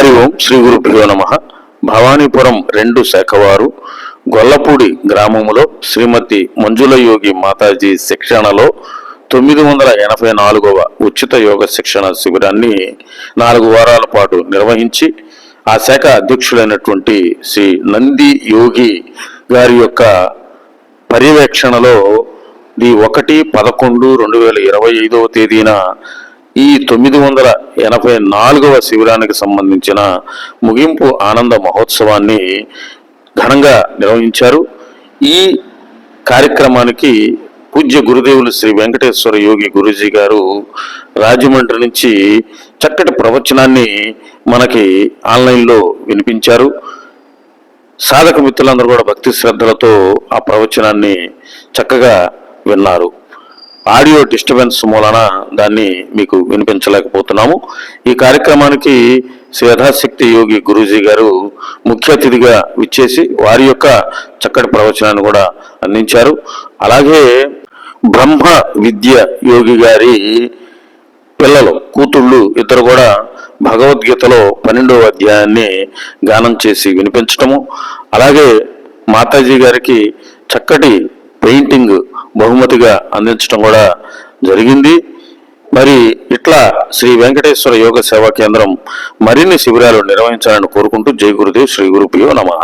హరి ఓం శ్రీ గురుభ్యో నమః. భవానీపురం 2 శాఖవారు గొల్లపూడి గ్రామములో శ్రీమతి మంజుల యోగి మాతాజీ శిక్షణలో 984వ ఉచిత యోగ శిక్షణ శిబిరాన్ని 4 వారాల పాటు నిర్వహించి ఆ శాఖ అధ్యక్షులైనటువంటి శ్రీ నంది యోగి గారి యొక్క పర్యవేక్షణలో 1/11/2025 తేదీన ఈ 984వ శిబిరానికి సంబంధించిన ముగింపు ఆనంద మహోత్సవాన్ని ఘనంగా నిర్వహించారు. ఈ కార్యక్రమానికి పూజ్య గురుదేవులు శ్రీ వెంకటేశ్వర యోగి గురూజీ గారు రాజమండ్రి నుంచి చక్కటి ప్రవచనాన్ని మనకి ఆన్లైన్లో వినిపించారు. సాధక మిత్రులందరూ కూడా భక్తి శ్రద్ధలతో ఆ ప్రవచనాన్ని చక్కగా విన్నారు. ఆడియో డిస్టర్బెన్స్ మూలన దాన్ని మీకు వినిపించలేకపోతున్నాము. ఈ కార్యక్రమానికి శ్రీ యథాశక్తి యోగి గురూజీ గారు ముఖ్య అతిథిగా విచ్చేసి వారి యొక్క చక్కటి ప్రవచనాన్ని కూడా అందించారు. అలాగే బ్రహ్మ విద్య యోగి గారి పిల్లలు కూతుళ్ళు ఇద్దరు కూడా భగవద్గీతలో 12వ అధ్యాయాన్ని గానం చేసి వినిపించటము, అలాగే మాతాజీ గారికి చక్కటి పెయింటింగ్ బహుమతిగా అందించడం కూడా జరిగింది. మరి ఇట్లా శ్రీ వెంకటేశ్వర యోగ సేవా కేంద్రం మరిన్ని శిబిరాలు నిర్వహించాలని కోరుకుంటూ జై గురుదేవ్ శ్రీ గురుభ్యో నమః.